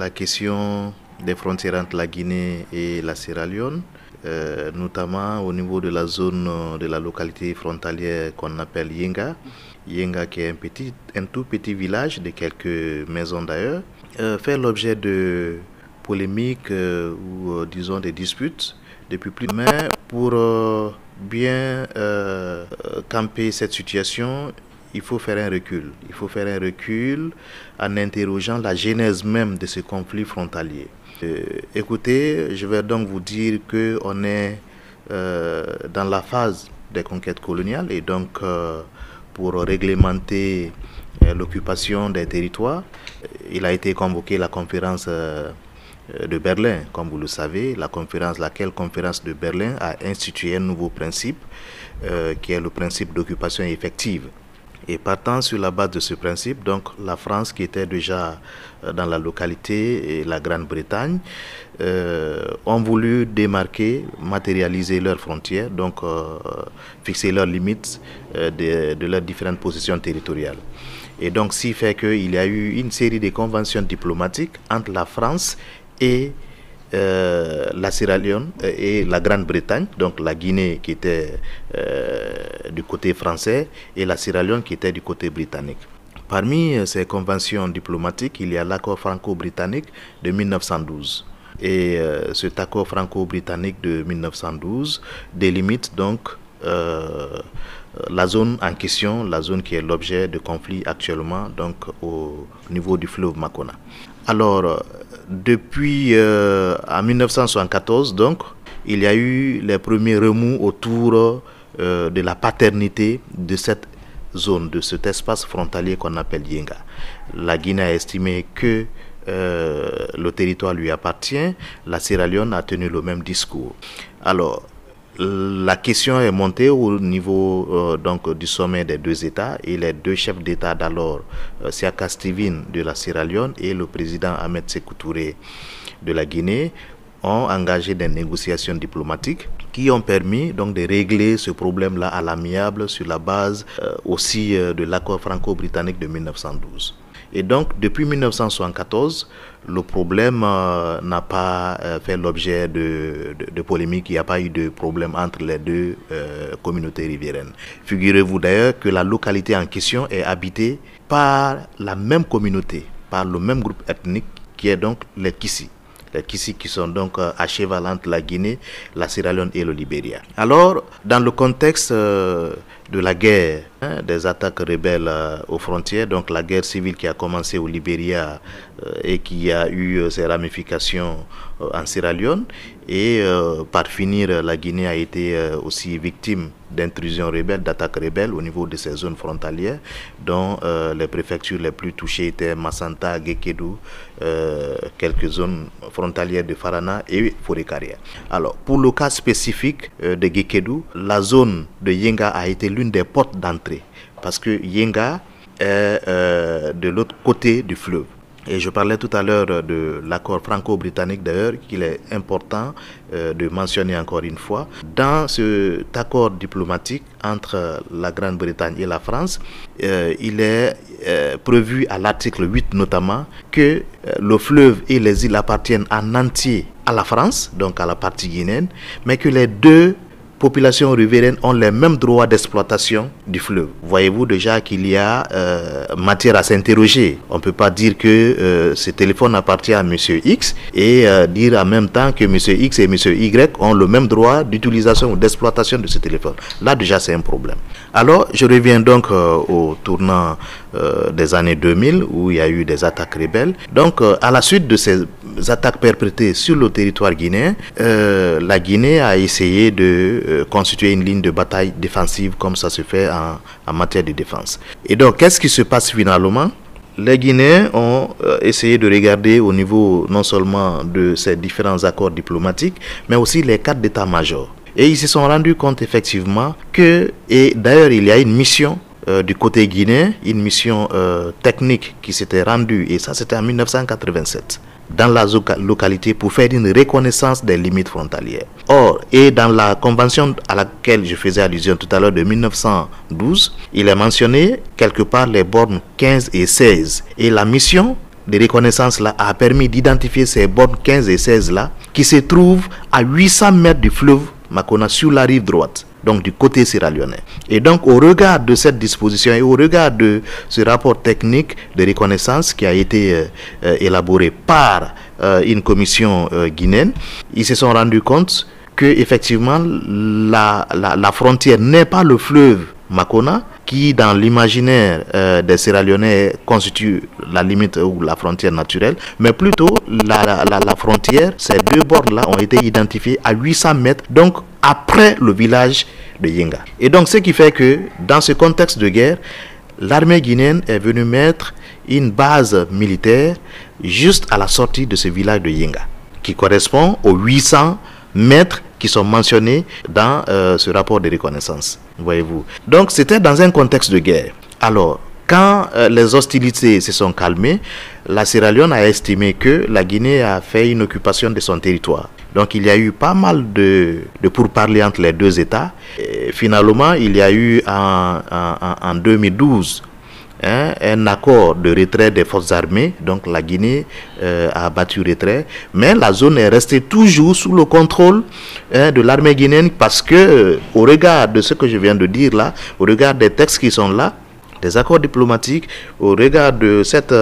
la question des frontières entre la Guinée et la Sierra Leone, notamment au niveau de la zone de la localité frontalière qu'on appelle Yenga. Yenga qui est un tout petit village de quelques maisons d'ailleurs, fait l'objet de polémiques ou disons des disputes depuis plus de mais pour bien camper cette situation, il faut faire un recul. Il faut faire un recul en interrogeant la genèse même de ce conflit frontalier. Écoutez, je vais donc vous dire qu'on est dans la phase des conquêtes coloniales et donc pour réglementer l'occupation des territoires, il a été convoqué la conférence de Berlin, comme vous le savez, laquelle conférence de Berlin a institué un nouveau principe qui est le principe d'occupation effective. Et partant sur la base de ce principe, donc la France qui était déjà dans la localité et la Grande-Bretagne ont voulu démarquer, matérialiser leurs frontières, donc fixer leurs limites de leurs différentes positions territoriales. Et donc, ce qui fait qu'il y a eu une série de conventions diplomatiques entre la France et la Sierra Leone et la Grande-Bretagne, donc la Guinée qui était du côté français et la Sierra Leone qui était du côté britannique. Parmi ces conventions diplomatiques, il y a l'accord franco-britannique de 1912. Et cet accord franco-britannique de 1912 délimite donc la zone en question, la zone qui est l'objet de conflit actuellement, donc au niveau du fleuve Makona. Alors, depuis en 1974, donc, il y a eu les premiers remous autour de la paternité de cette zone, de cet espace frontalier qu'on appelle Yenga. La Guinée a estimé que le territoire lui appartient. La Sierra Leone a tenu le même discours. Alors, la question est montée au niveau donc du sommet des deux États et les deux chefs d'État d'alors, Siaka Stephen de la Sierra Leone et le président Ahmed Sékou Touré de la Guinée, ont engagé des négociations diplomatiques qui ont permis donc de régler ce problème-là à l'amiable sur la base aussi de l'accord franco-britannique de 1912. Et donc, depuis 1974, le problème n'a pas fait l'objet de polémiques. Il n'y a pas eu de problème entre les deux communautés riveraines. Figurez-vous d'ailleurs que la localité en question est habitée par la même communauté, par le même groupe ethnique qui est donc les Kissi. Les Kissi qui sont donc à cheval entre la Guinée, la Sierra Leone et le Libéria. Alors, dans le contexte de la guerre, des attaques rebelles aux frontières, donc la guerre civile qui a commencé au Libéria et qui a eu ses ramifications en Sierra Leone, et par finir, la Guinée a été aussi victime d'intrusions rebelles, d'attaques rebelles au niveau de ces zones frontalières, dont les préfectures les plus touchées étaient Massanta, Guékédou, quelques zones frontalières de Farana et Forêt-Carrière. Alors, pour le cas spécifique de Guékédou, la zone de Yenga a été l'une des portes d'entrée, parce que Yenga est de l'autre côté du fleuve. Et je parlais tout à l'heure de l'accord franco-britannique d'ailleurs, qu'il est important de mentionner encore une fois. Dans cet accord diplomatique entre la Grande-Bretagne et la France, il est prévu à l'article 8 notamment que le fleuve et les îles appartiennent en entier à la France, donc à la partie guinéenne, mais que les deux populations riveraines ont les mêmes droits d'exploitation du fleuve. Voyez-vous déjà qu'il y a matière à s'interroger. On ne peut pas dire que ce téléphone appartient à M. X et dire en même temps que M. X et M. Y ont le même droit d'utilisation ou d'exploitation de ce téléphone. Là déjà c'est un problème. Alors je reviens donc au tournant des années 2000 où il y a eu des attaques rebelles. Donc à la suite de ces attaques perpétrées sur le territoire guinéen, la Guinée a essayé de constituer une ligne de bataille défensive comme ça se fait en matière de défense. Et donc, qu'est-ce qui se passe finalement? Les Guinéens ont essayé de regarder au niveau non seulement de ces différents accords diplomatiques, mais aussi les cadres d'état-major. Et ils se sont rendus compte effectivement que, et d'ailleurs il y a une mission du côté guinéen, une mission technique qui s'était rendue, et ça c'était en 1987. Dans la localité pour faire une reconnaissance des limites frontalières. Or, et dans la convention à laquelle je faisais allusion tout à l'heure de 1912, il est mentionné quelque part les bornes 15 et 16. Et la mission de reconnaissance-là a permis d'identifier ces bornes 15 et 16-là qui se trouvent à 800 mètres du fleuve Makonna sur la rive droite, donc du côté sierra-léonais. Et donc au regard de cette disposition et au regard de ce rapport technique de reconnaissance qui a été élaboré par une commission guinéenne, ils se sont rendus compte que effectivement la frontière n'est pas le fleuve Makonna qui dans l'imaginaire des Sierra-Léonais constitue la limite ou la frontière naturelle, mais plutôt la frontière, ces deux bords-là ont été identifiés à 800 mètres, donc après le village de Yenga. Et donc ce qui fait que dans ce contexte de guerre, l'armée guinéenne est venue mettre une base militaire juste à la sortie de ce village de Yenga, qui correspond aux 800 mètres qui sont mentionnés dans ce rapport de reconnaissance, voyez-vous. Donc c'était dans un contexte de guerre. Alors, quand les hostilités se sont calmées, la Sierra Leone a estimé que la Guinée a fait une occupation de son territoire. Donc il y a eu pas mal de pourparlers entre les deux États. Et finalement, il y a eu en 2012 un accord de retrait des forces armées. Donc la Guinée a battu retrait, mais la zone est restée toujours sous le contrôle de l'armée guinéenne, parce que au regard de ce que je viens de dire là, au regard des textes qui sont là, des accords diplomatiques, au regard de cette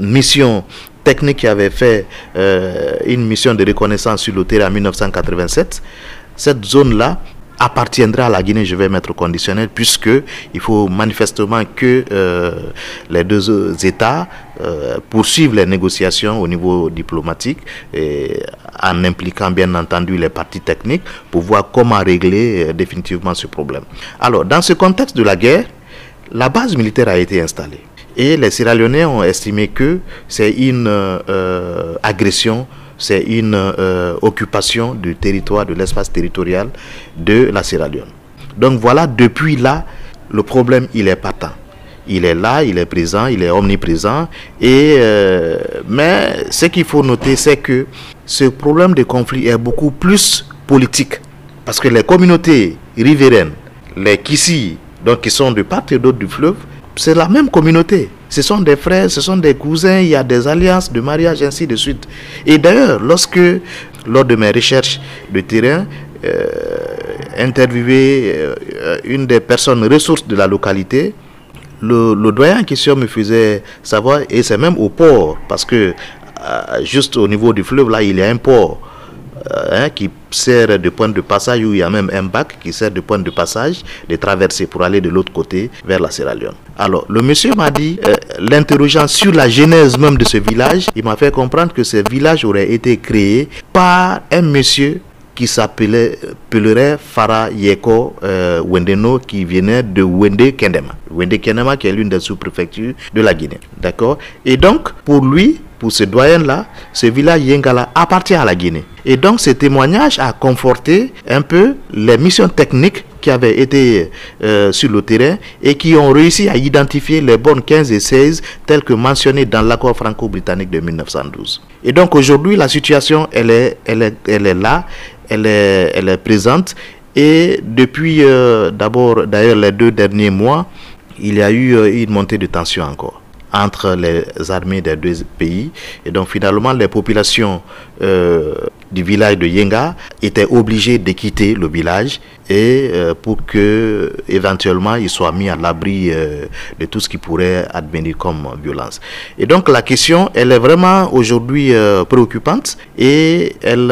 mission technique qui avait fait une mission de reconnaissance sur le terrain en 1987, cette zone-là appartiendra à la Guinée, je vais mettre au conditionnel, puisque il faut manifestement que les deux États poursuivent les négociations au niveau diplomatique, et en impliquant bien entendu les parties techniques pour voir comment régler définitivement ce problème. Alors, dans ce contexte de la guerre, la base militaire a été installée et les Sierra-Léonais ont estimé que c'est une agression, c'est une occupation du territoire, de l'espace territorial de la Sierra Leone. Donc voilà, depuis là, le problème, il est patent. Il est là, il est présent, il est omniprésent. Mais ce qu'il faut noter, c'est que ce problème de conflit est beaucoup plus politique. Parce que les communautés riveraines, les Kissi, donc qui sont de part et d'autre du fleuve, c'est la même communauté. Ce sont des frères, ce sont des cousins, il y a des alliances de mariage, ainsi de suite. Et d'ailleurs, lors de mes recherches de terrain, interviewé une des personnes ressources de la localité, le doyen en question me faisait savoir, et c'est même au port, parce que juste au niveau du fleuve, là, il y a un port qui sert de point de passage, où il y a même un bac qui sert de point de passage, de traversée pour aller de l'autre côté vers la Sierra Leone. Alors, le monsieur m'a dit, l'interrogeant sur la genèse même de ce village, il m'a fait comprendre que ce village aurait été créé par un monsieur qui s'appelait Farah Yeko Wendeno, qui venait de Wende Kendema. Wende Kendema, qui est l'une des sous-préfectures de la Guinée. D'accord? Et donc, pour lui, pour ce doyen-là, ce village Yengala appartient à la Guinée. Et donc, ce témoignage a conforté un peu les missions techniques qui avaient été sur le terrain et qui ont réussi à identifier les bornes 15 et 16 telles que mentionnées dans l'accord franco-britannique de 1912. Et donc, aujourd'hui, la situation, elle est là, elle est présente. Et depuis, d'ailleurs, les 2 derniers mois, il y a eu une montée de tension encore entre les armées des deux pays. Et donc finalement les populations du village de Yenga étaient obligées de quitter le village et pour que éventuellement ils soient mis à l'abri de tout ce qui pourrait advenir comme violence. Et donc la question, elle est vraiment aujourd'hui préoccupante, et elle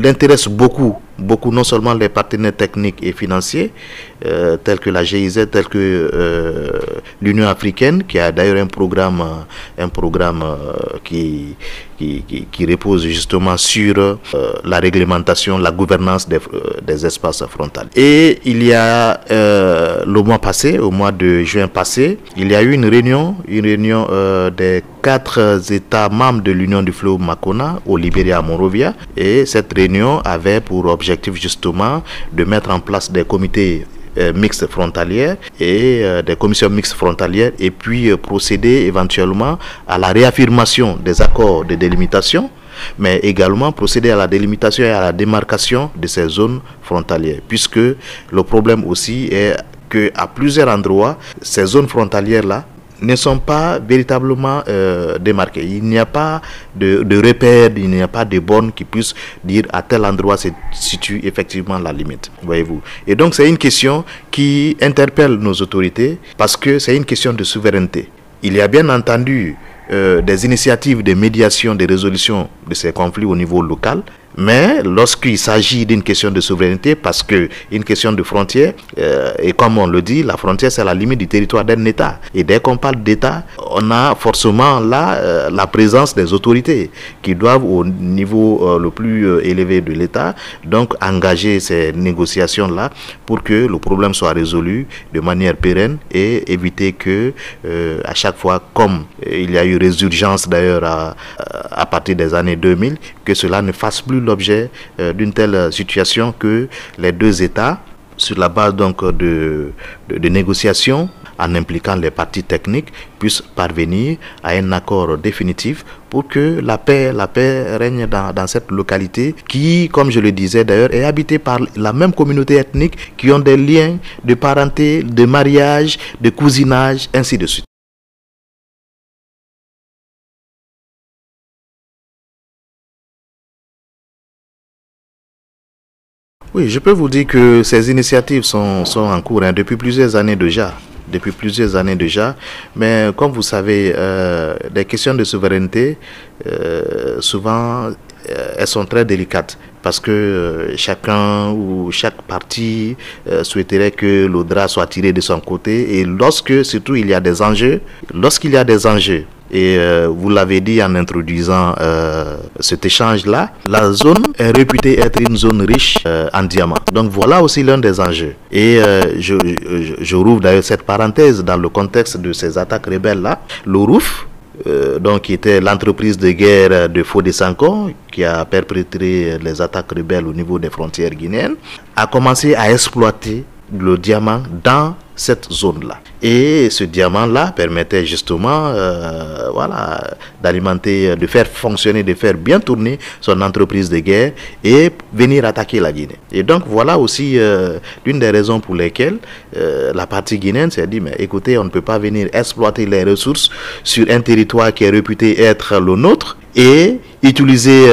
intéresse beaucoup non seulement les partenaires techniques et financiers tels que la GIZ, tels que l'Union africaine, qui a d'ailleurs un programme qui repose justement sur la réglementation, la gouvernance des espaces frontaliers. Et il y a le mois passé, au mois de juin passé, il y a eu une réunion des 4 États membres de l'Union du fleuve Makonna au Libéria à Monrovia, et cette réunion avait pour objectif justement de mettre en place des comités mixtes frontalières et des commissions mixtes frontalières, et puis procéder éventuellement à la réaffirmation des accords de délimitation, mais également procéder à la délimitation et à la démarcation de ces zones frontalières, puisque le problème aussi est qu'à plusieurs endroits, ces zones frontalières-là ne sont pas véritablement démarqués. Il n'y a pas de repères, il n'y a pas de bornes qui puissent dire à tel endroit se situe effectivement la limite, voyez-vous. Et donc c'est une question qui interpelle nos autorités parce que c'est une question de souveraineté. Il y a bien entendu des initiatives de médiation, de résolution de ces conflits au niveau local, mais lorsqu'il s'agit d'une question de souveraineté, parce que une question de frontière, et comme on le dit, la frontière c'est la limite du territoire d'un État. Et dès qu'on parle d'État, on a forcément là la présence des autorités qui doivent au niveau le plus élevé de l'État, donc engager ces négociations-là pour que le problème soit résolu de manière pérenne et éviter que à chaque fois, comme il y a eu résurgence d'ailleurs à partir des années 2000, que cela ne fasse plus l'objet d'une telle situation que les deux États, sur la base donc de négociations en impliquant les parties techniques, puissent parvenir à un accord définitif pour que la paix règne dans cette localité qui, comme je le disais d'ailleurs, est habitée par la même communauté ethnique qui ont des liens de parenté, de mariage, de cousinage, ainsi de suite. Oui, je peux vous dire que ces initiatives sont en cours depuis plusieurs années déjà. Depuis plusieurs années déjà. Mais comme vous savez, des questions de souveraineté, souvent, elles sont très délicates parce que chacun ou chaque parti souhaiterait que le drap soit tiré de son côté. Et lorsque, surtout, il y a des enjeux, lorsqu'il y a des enjeux, et vous l'avez dit en introduisant cet échange-là, la zone est réputée être une zone riche en diamants. Donc voilà aussi l'un des enjeux. Et je rouvre d'ailleurs cette parenthèse dans le contexte de ces attaques rebelles-là. Le ROUF, donc qui était l'entreprise de guerre de Fodé Sanko, qui a perpétré les attaques rebelles au niveau des frontières guinéennes, a commencé à exploiter le diamant dans cette zone-là. Et ce diamant-là permettait justement voilà, d'alimenter, de faire fonctionner, de faire bien tourner son entreprise de guerre et venir attaquer la Guinée. Et donc voilà aussi l'une des raisons pour lesquelles la partie guinéenne s'est dit, mais écoutez, on ne peut pas venir exploiter les ressources sur un territoire qui est réputé être le nôtre et utiliser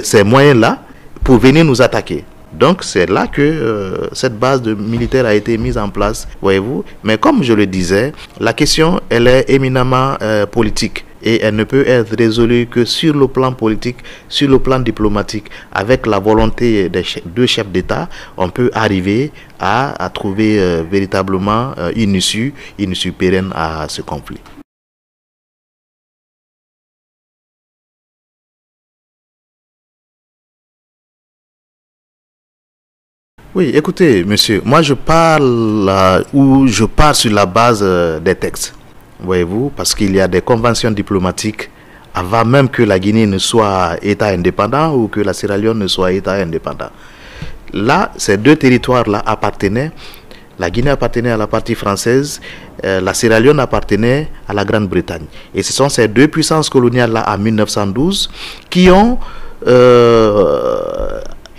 ces moyens-là pour venir nous attaquer. Donc c'est là que cette base de militaire a été mise en place, voyez-vous. Mais comme je le disais, la question, elle est éminemment politique. Et elle ne peut être résolue que sur le plan politique, sur le plan diplomatique. Avec la volonté des deux chefs d'État, on peut arriver à trouver véritablement une issue pérenne à ce conflit. Oui, écoutez, monsieur, moi je parle ou je pars sur la base des textes, voyez-vous, parce qu'il y a des conventions diplomatiques avant même que la Guinée ne soit État indépendant ou que la Sierra Leone ne soit État indépendant. Là, ces deux territoires-là appartenaient, la Guinée appartenait à la partie française, la Sierra Leone appartenait à la Grande-Bretagne. Et ce sont ces deux puissances coloniales-là en 1912 qui ont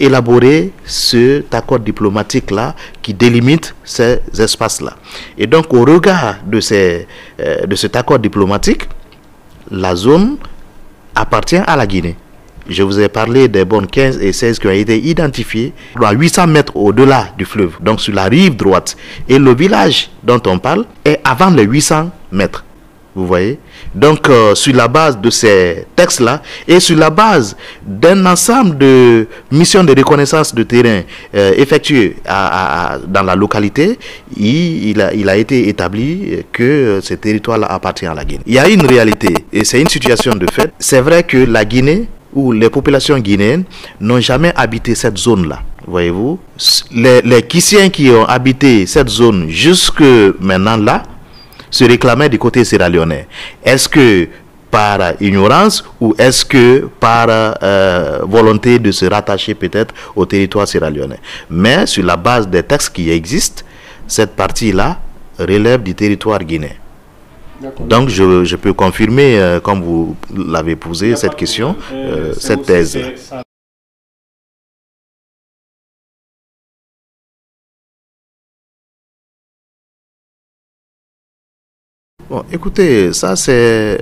élaborer cet accord diplomatique-là qui délimite ces espaces-là. Et donc, au regard de cet accord diplomatique, la zone appartient à la Guinée. Je vous ai parlé des bornes 15 et 16 qui ont été identifiées à 800 mètres au-delà du fleuve, donc sur la rive droite. Et le village dont on parle est avant les 800 mètres. Vous voyez? Donc, sur la base de ces textes-là et sur la base d'un ensemble de missions de reconnaissance de terrain effectuées dans la localité, il a été établi que ce territoire-là appartient à la Guinée. Il y a une réalité et c'est une situation de fait. C'est vrai que la Guinée ou les populations guinéennes n'ont jamais habité cette zone-là. Voyez-vous? Les Kissiens qui ont habité cette zone jusque maintenant là, se réclamaient du côté sierra-léonais. Est-ce que par ignorance ou est-ce que par volonté de se rattacher peut-être au territoire sierra-léonais? Mais sur la base des textes qui existent, cette partie-là relève du territoire guinéen. Donc je peux confirmer, comme vous l'avez posé cette question, cette thèse. Bon, écoutez, ça c'est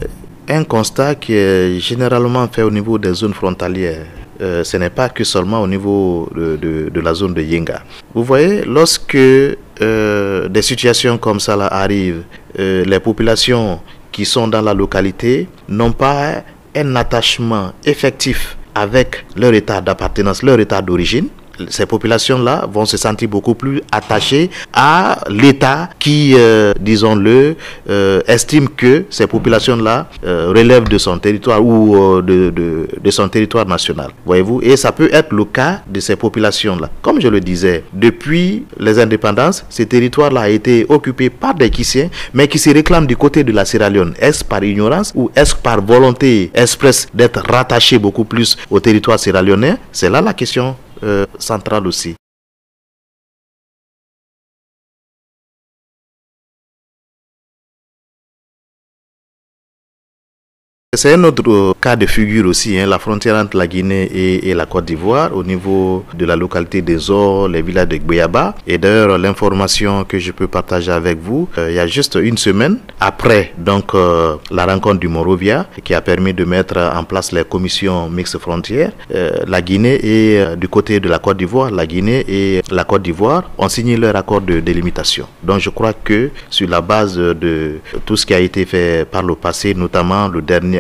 un constat qui est généralement fait au niveau des zones frontalières. Ce n'est pas que seulement au niveau de la zone de Yenga. Vous voyez, lorsque des situations comme ça là arrivent, les populations qui sont dans la localité n'ont pas un attachement effectif avec leur état d'appartenance, leur état d'origine. Ces populations-là vont se sentir beaucoup plus attachées à l'État qui, disons-le, estime que ces populations-là relèvent de son territoire ou de son territoire national. Voyez-vous, et ça peut être le cas de ces populations-là. Comme je le disais, depuis les indépendances, ces territoires-là ont été occupés par des Kissiens, mais qui se réclament du côté de la Sierra Leone. Est-ce par ignorance ou est-ce par volonté expresse d'être rattachés beaucoup plus au territoire sierra-léonais? C'est là la question centrale aussi. C'est un autre cas de figure aussi, hein, la frontière entre la Guinée et la Côte d'Ivoire au niveau de la localité des Ors, les villages de Gbeyaba. Et d'ailleurs, l'information que je peux partager avec vous, il y a juste une semaine après donc la rencontre du Monrovia qui a permis de mettre en place les commissions mixtes frontières, la Guinée et du côté de la Côte d'Ivoire, la Guinée et la Côte d'Ivoire ont signé leur accord de délimitation. Donc je crois que sur la base de tout ce qui a été fait par le passé, notamment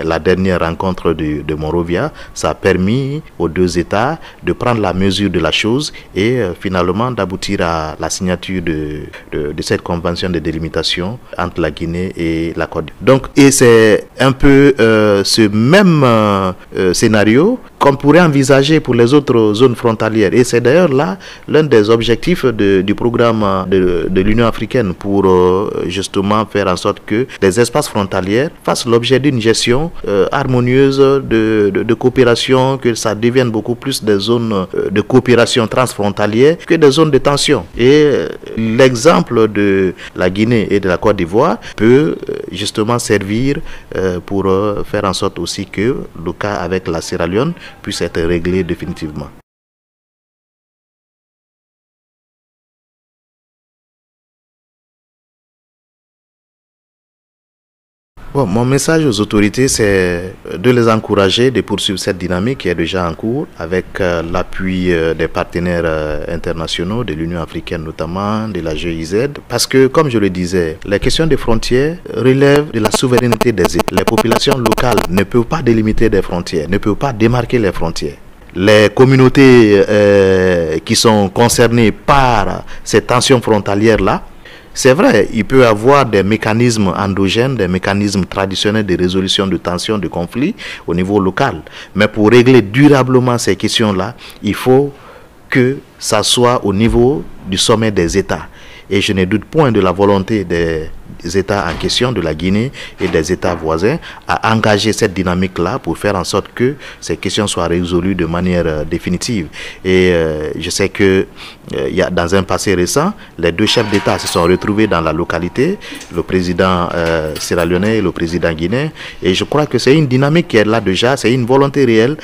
la dernière rencontre de Monrovia, ça a permis aux deux États de prendre la mesure de la chose et finalement d'aboutir à la signature de cette convention de délimitation entre la Guinée et la Côte d'Ivoire. Donc, et c'est un peu ce même scénario qu'on pourrait envisager pour les autres zones frontalières. Et c'est d'ailleurs là l'un des objectifs du programme de l'Union africaine pour justement faire en sorte que les espaces frontaliers fassent l'objet d'une gestion harmonieuse de coopération, que ça devienne beaucoup plus des zones de coopération transfrontalière que des zones de tension. Et l'exemple de la Guinée et de la Côte d'Ivoire peut justement servir pour faire en sorte aussi que le cas avec la Sierra Leone puisse être réglé définitivement. Bon, mon message aux autorités, c'est de les encourager de poursuivre cette dynamique qui est déjà en cours avec l'appui des partenaires internationaux, de l'Union africaine notamment, de la GIZ. Parce que, comme je le disais, les questions des frontières relèvent de la souveraineté des États. Les populations locales ne peuvent pas délimiter des frontières, ne peuvent pas démarquer les frontières. Les communautés qui sont concernées par ces tensions frontalières-là, c'est vrai, il peut y avoir des mécanismes endogènes, des mécanismes traditionnels de résolution de tensions, de conflits au niveau local. Mais pour régler durablement ces questions-là, il faut que ça soit au niveau du sommet des États. Et je ne doute point de la volonté des États en question, de la Guinée et des États voisins, à engager cette dynamique-là pour faire en sorte que ces questions soient résolues de manière définitive. Et je sais que dans un passé récent, les deux chefs d'État se sont retrouvés dans la localité, le président sierra-léonais et le président guinéen. Et je crois que c'est une dynamique qui est là déjà, c'est une volonté réelle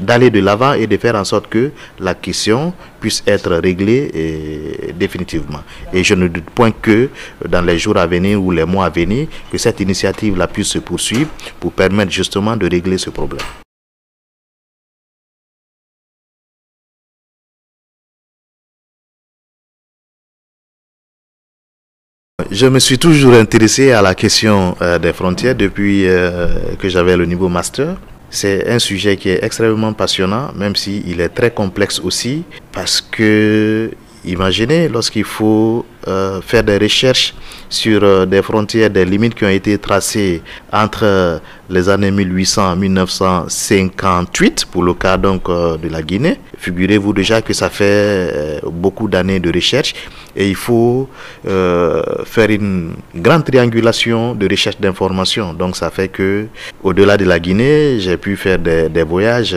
d'aller de l'avant et de faire en sorte que la question puisse être réglée définitivement. Et je ne doute point que dans les jours à venir ou les mois à venir, que cette initiative-là puisse se poursuivre pour permettre justement de régler ce problème. Je me suis toujours intéressé à la question des frontières depuis que j'avais le niveau master. C'est un sujet qui est extrêmement passionnant, même s'il est très complexe aussi, parce que imaginez lorsqu'il faut faire des recherches sur des frontières, des limites qui ont été tracées entre les années 1800 et 1958 pour le cas donc de la Guinée. Figurez-vous déjà que ça fait beaucoup d'années de recherche et il faut faire une grande triangulation de recherche d'informations. Donc ça fait que au-delà de la Guinée, j'ai pu faire des voyages.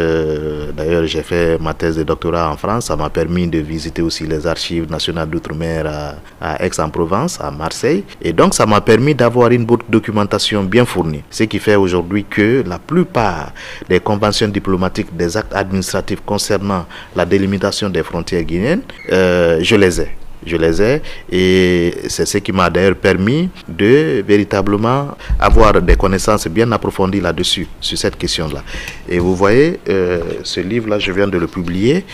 D'ailleurs, j'ai fait ma thèse de doctorat en France. Ça m'a permis de visiter aussi les archives nationales d'outre-mer à Aix-en-Provence, à Marseille. Et donc ça m'a permis d'avoir une documentation bien fournie. Ce qui fait aujourd'hui que la plupart des conventions diplomatiques, des actes administratifs concernant la délimitation des frontières guinéennes, je les ai. je les ai, et c'est ce qui m'a d'ailleurs permis de véritablement avoir des connaissances bien approfondies là-dessus, sur cette question-là. Et vous voyez, ce livre-là, je viens de le publier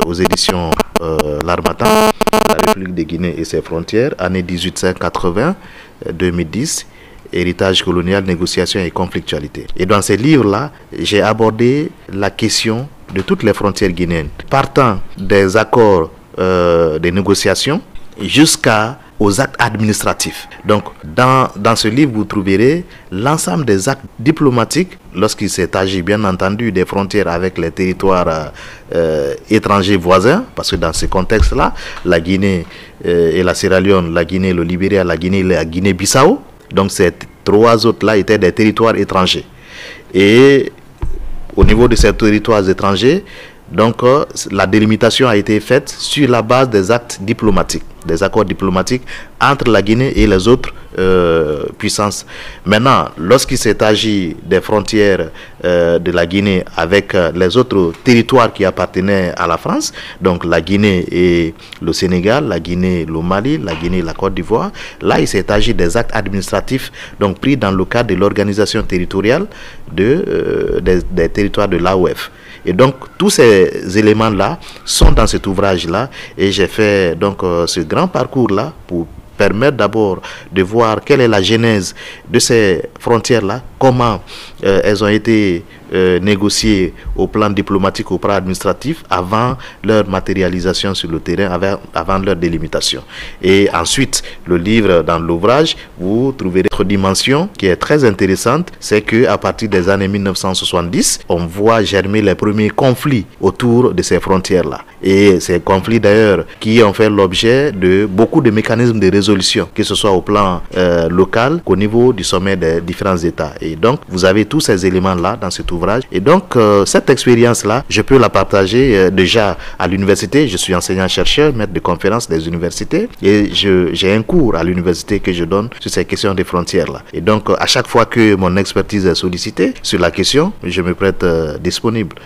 aux éditions L'Harmattan, la République de Guinée et ses frontières, année 1880-2010, héritage colonial, négociation et conflictualité. Et dans ces livres-là, j'ai abordé la question de toutes les frontières guinéennes, partant des accords des négociations jusqu'aux actes administratifs. Donc, dans ce livre, vous trouverez l'ensemble des actes diplomatiques, lorsqu'il s'est agi, bien entendu, des frontières avec les territoires étrangers voisins, parce que dans ce contexte-là, la Guinée et la Sierra Leone, la Guinée, le Libéria, la Guinée et la Guinée-Bissau, donc ces trois autres-là étaient des territoires étrangers. Et au niveau de ces territoires étrangers, donc la délimitation a été faite sur la base des actes diplomatiques, des accords diplomatiques entre la Guinée et les autres puissances. Maintenant, lorsqu'il s'est agi des frontières de la Guinée avec les autres territoires qui appartenaient à la France, donc la Guinée et le Sénégal, la Guinée et le Mali, la Guinée et la Côte d'Ivoire, là il s'est agi des actes administratifs donc pris dans le cadre de l'organisation territoriale des territoires de l'AOF. Et donc, tous ces éléments-là sont dans cet ouvrage-là. Et j'ai fait donc ce grand parcours-là pour permettre d'abord de voir quelle est la genèse de ces frontières-là, comment elles ont été négociées au plan diplomatique, au plan administratif, avant leur matérialisation sur le terrain, avant leur délimitation. Et ensuite, le livre, dans l'ouvrage, vous trouverez une dimension qui est très intéressante, c'est qu'à partir des années 1970, on voit germer les premiers conflits autour de ces frontières-là. Et ces conflits d'ailleurs qui ont fait l'objet de beaucoup de mécanismes de résolution, que ce soit au plan local qu'au niveau du sommet des différents États. Et donc, vous avez tous ces éléments-là dans cet ouvrage. Et donc, cette expérience-là, je peux la partager déjà à l'université. Je suis enseignant-chercheur, maître de conférences des universités. Et j'ai un cours à l'université que je donne sur ces questions des frontières-là. Et donc, à chaque fois que mon expertise est sollicitée sur la question, je me prête disponible.